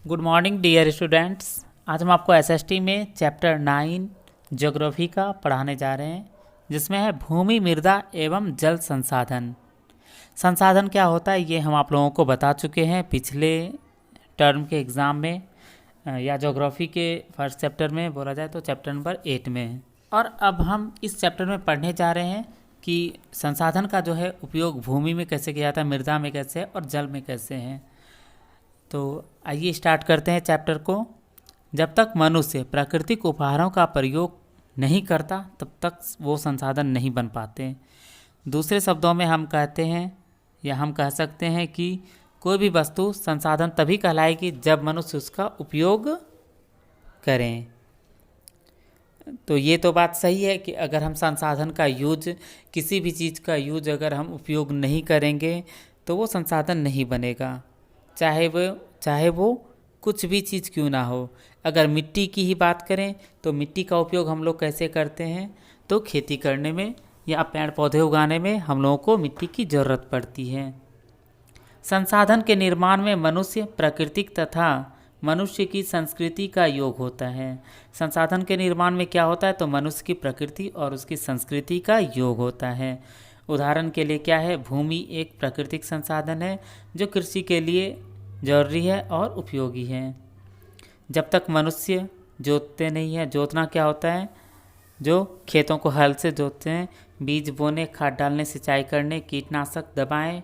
Good morning dear students. आज हम आपको एसएसटी में चैप्टर 9 ज्योग्राफी का पढ़ाने जा रहे हैं, जिसमें है भूमि, मृदा एवं जल संसाधन। संसाधन क्या होता है ये हम आप लोगों को बता चुके हैं पिछले टर्म के एग्ज़ाम में, या ज्योग्राफी के फर्स्ट चैप्टर में बोला जाए तो चैप्टर नंबर 8 में। और अब हम इस चैप्टर में पढ़ने जा रहे हैं कि संसाधन का जो है उपयोग भूमि में कैसे किया जाता है, मृदा में कैसे है और जल में कैसे है। तो आइए स्टार्ट करते हैं चैप्टर को। जब तक मनुष्य प्राकृतिक उपहारों का प्रयोग नहीं करता तब तक वो संसाधन नहीं बन पाते। दूसरे शब्दों में हम कहते हैं या हम कह सकते हैं कि कोई भी वस्तु संसाधन तभी कहलाएगी जब मनुष्य उसका उपयोग करें। तो ये तो बात सही है कि अगर हम संसाधन का यूज, किसी भी चीज़ का यूज अगर हम उपयोग नहीं करेंगे तो वो संसाधन नहीं बनेगा, चाहे वो कुछ भी चीज़ क्यों ना हो। अगर मिट्टी की ही बात करें तो मिट्टी का उपयोग हम लोग कैसे करते हैं, तो खेती करने में या पेड़ पौधे उगाने में हम लोगों को मिट्टी की ज़रूरत पड़ती है। संसाधन के निर्माण में मनुष्य, प्राकृतिक तथा मनुष्य की संस्कृति का योग होता है। संसाधन के निर्माण में क्या होता है, तो मनुष्य की प्रकृति और उसकी संस्कृति का योग होता है। उदाहरण के लिए क्या है, भूमि एक प्राकृतिक संसाधन है जो कृषि के लिए जरूरी है और उपयोगी है। जब तक मनुष्य जोतते नहीं है, जोतना क्या होता है, जो खेतों को हल से जोतते हैं, बीज बोने, खाद डालने, सिंचाई करने, कीटनाशक दवाएं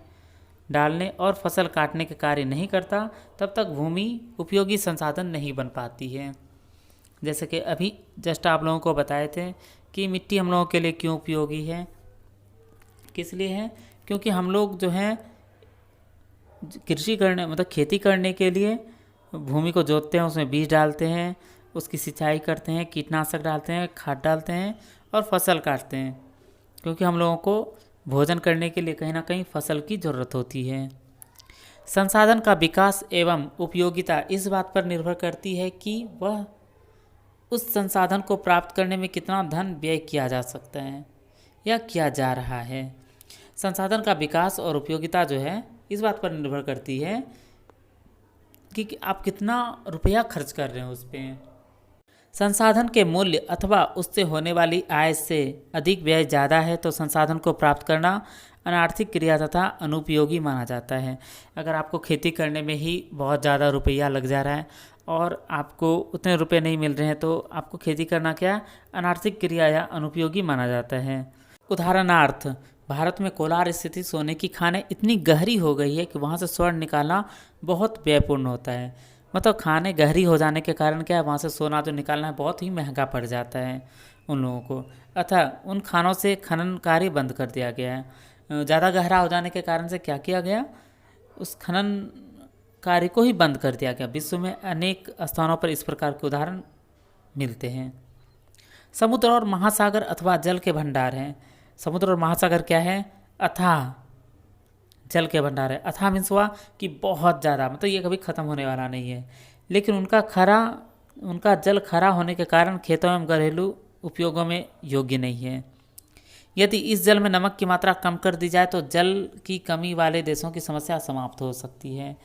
डालने और फसल काटने के कार्य नहीं करता, तब तक भूमि उपयोगी संसाधन नहीं बन पाती है। जैसे कि अभी जस्ट आप लोगों को बताए थे कि मिट्टी हम लोगों के लिए क्यों उपयोगी है, किस लिए है, क्योंकि हम लोग जो हैं कृषि करने मतलब खेती करने के लिए भूमि को जोतते हैं, उसमें बीज डालते हैं, उसकी सिंचाई करते हैं, कीटनाशक डालते हैं, खाद डालते हैं और फसल काटते हैं, क्योंकि हम लोगों को भोजन करने के लिए कहीं ना कहीं फसल की ज़रूरत होती है। संसाधन का विकास एवं उपयोगिता इस बात पर निर्भर करती है कि वह उस संसाधन को प्राप्त करने में कितना धन व्यय किया जा सकता है या किया जा रहा है। संसाधन का विकास और उपयोगिता जो है इस बात पर निर्भर करती है कि आप कितना रुपया खर्च कर रहे हैं उस पर। संसाधन के मूल्य अथवा उससे होने वाली आय से अधिक व्यय ज़्यादा है तो संसाधन को प्राप्त करना अनार्थिक क्रिया तथा अनुपयोगी माना जाता है। अगर आपको खेती करने में ही बहुत ज़्यादा रुपया लग जा रहा है और आपको उतने रुपए नहीं मिल रहे हैं तो आपको खेती करना क्या अनार्थिक क्रिया या अनुपयोगी माना जाता है। उदाहरणार्थ, भारत में कोलार स्थित सोने की खानें इतनी गहरी हो गई है कि वहाँ से स्वर्ण निकालना बहुत व्ययपूर्ण होता है। मतलब खाने गहरी हो जाने के कारण क्या है, वहाँ से सोना जो निकालना है बहुत ही महंगा पड़ जाता है उन लोगों को, अतः उन खानों से खनन कार्य बंद कर दिया गया है। ज़्यादा गहरा हो जाने के कारण से क्या किया गया, उस खनन कार्य को ही बंद कर दिया गया। विश्व में अनेक स्थानों पर इस प्रकार के उदाहरण मिलते हैं। समुद्र और महासागर अथवा जल के भंडार हैं। समुद्र और महासागर क्या है, अथाह जल के भंडार है। अथाह मीन्स हुआ कि बहुत ज़्यादा, मतलब ये कभी ख़त्म होने वाला नहीं है, लेकिन उनका जल खरा होने के कारण खेतों एवं घरेलू उपयोगों में योग्य नहीं है। यदि इस जल में नमक की मात्रा कम कर दी जाए तो जल की कमी वाले देशों की समस्या समाप्त हो सकती है।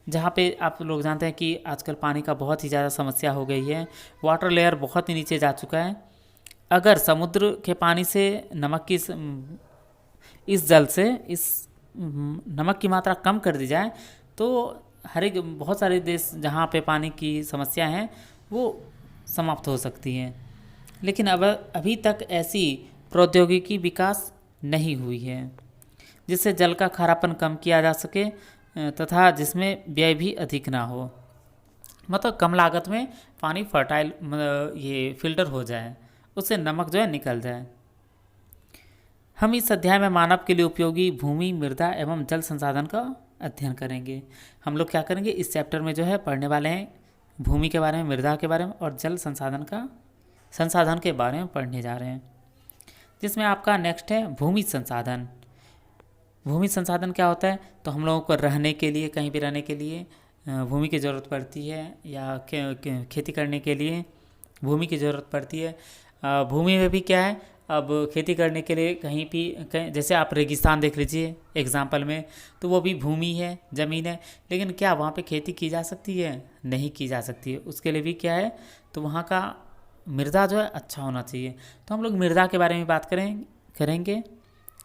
जहाँ पे आप लोग जानते हैं कि आजकल पानी का बहुत ही ज़्यादा समस्या हो गई है, वाटर लेयर बहुत ही नीचे जा चुका है। अगर समुद्र के पानी से इस जल से इस नमक की मात्रा कम कर दी जाए तो बहुत सारे देश जहाँ पे पानी की समस्या है वो समाप्त हो सकती हैं। लेकिन अब अभी तक ऐसी प्रौद्योगिकी विकास नहीं हुई है जिससे जल का खारापन कम किया जा सके तथा जिसमें व्यय भी अधिक ना हो, मतलब कम लागत में पानी फर्टाइल ये फिल्टर हो जाए, उससे नमक जो है निकल जाए। हम इस अध्याय में मानव के लिए उपयोगी भूमि, मृदा एवं जल संसाधन का अध्ययन करेंगे। हम लोग क्या करेंगे, इस चैप्टर में जो है पढ़ने वाले हैं भूमि के बारे में, मृदा के बारे में और जल संसाधन के बारे में पढ़ने जा रहे हैं। जिसमें आपका नेक्स्ट है भूमि संसाधन। भूमि संसाधन क्या होता है, तो हम लोगों को रहने के लिए, कहीं भी रहने के लिए भूमि की ज़रूरत पड़ती है, या खेती करने के लिए भूमि की ज़रूरत पड़ती है। भूमि में भी क्या है, अब खेती करने के लिए जैसे आप रेगिस्तान देख लीजिए एग्जाम्पल में, तो वो भी भूमि है, ज़मीन है, लेकिन क्या वहाँ पे खेती की जा सकती है? नहीं की जा सकती है। उसके लिए भी क्या है, तो वहाँ का मृदा जो है अच्छा होना चाहिए। तो हम लोग मृदा के बारे में बात करेंगे,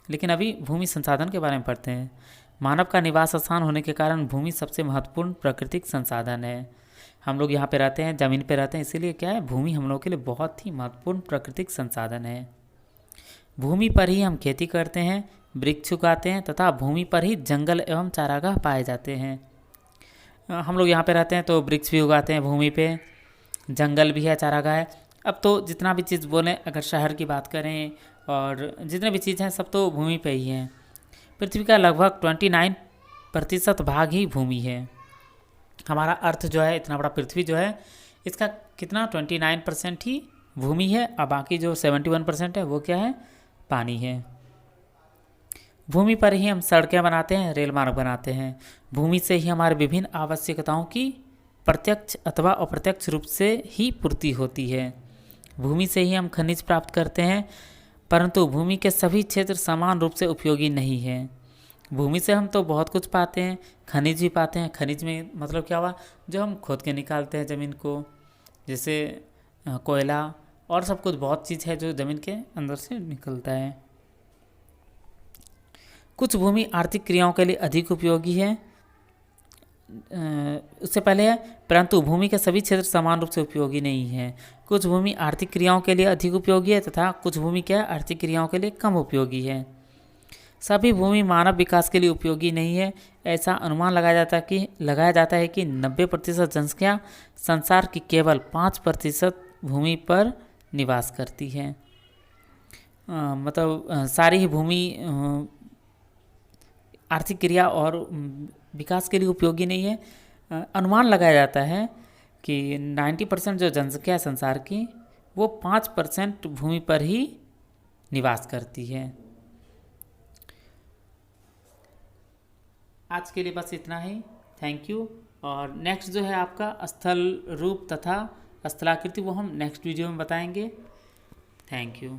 लेकिन अभी भूमि संसाधन के बारे में पढ़ते हैं। मानव का निवास स्थान होने के कारण भूमि सबसे महत्वपूर्ण प्राकृतिक संसाधन है। हम लोग यहाँ पे रहते हैं, ज़मीन पे रहते हैं, इसीलिए क्या है, भूमि हम लोग के लिए बहुत ही महत्वपूर्ण प्राकृतिक संसाधन है। भूमि पर ही हम खेती करते हैं, वृक्ष उगाते हैं तथा भूमि पर ही जंगल एवं चारागाह पाए जाते हैं। हम लोग यहाँ पे रहते हैं तो वृक्ष भी उगाते हैं भूमि पे, जंगल भी है, चारागाह है। अब तो जितना भी चीज़ बोलें, अगर शहर की बात करें और जितने भी चीज़ हैं सब तो भूमि पे ही हैं। पृथ्वी का लगभग 29% भाग ही भूमि है। हमारा अर्थ जो है, इतना बड़ा पृथ्वी जो है, इसका कितना 29% ही भूमि है, और बाकी जो 71% है वो क्या है, पानी है। भूमि पर ही हम सड़कें बनाते हैं, रेल मार्ग बनाते हैं। भूमि से ही हमारे विभिन्न आवश्यकताओं की प्रत्यक्ष अथवा अप्रत्यक्ष रूप से ही पूर्ति होती है। भूमि से ही हम खनिज प्राप्त करते हैं, परंतु भूमि के सभी क्षेत्र समान रूप से उपयोगी नहीं है। भूमि से हम तो बहुत कुछ पाते हैं, खनिज भी पाते हैं। खनिज में मतलब क्या हुआ, जो हम खोद के निकालते हैं ज़मीन को, जैसे कोयला और सब कुछ, बहुत चीज़ है जो ज़मीन के अंदर से निकलता है। कुछ भूमि आर्थिक क्रियाओं के लिए अधिक उपयोगी है, उससे पहले है, परंतु भूमि के सभी क्षेत्र समान रूप से उपयोगी नहीं है। कुछ भूमि आर्थिक क्रियाओं के लिए अधिक उपयोगी है तथा कुछ भूमि क्या है, आर्थिक क्रियाओं के लिए कम उपयोगी है। सभी भूमि मानव विकास के लिए उपयोगी नहीं है। ऐसा अनुमान लगाया जाता है कि 90% जनसंख्या संसार की केवल 5% भूमि पर निवास करती है। सारी ही भूमि आर्थिक क्रिया और विकास के लिए उपयोगी नहीं है। अनुमान लगाया जाता है कि 90% जो जनसंख्या है संसार की, वो 5% भूमि पर ही निवास करती है। आज के लिए बस इतना ही। Thank you. और नेक्स्ट जो है आपका स्थल रूप तथा स्थलाकृति, वो हम नेक्स्ट वीडियो में बताएंगे। Thank you.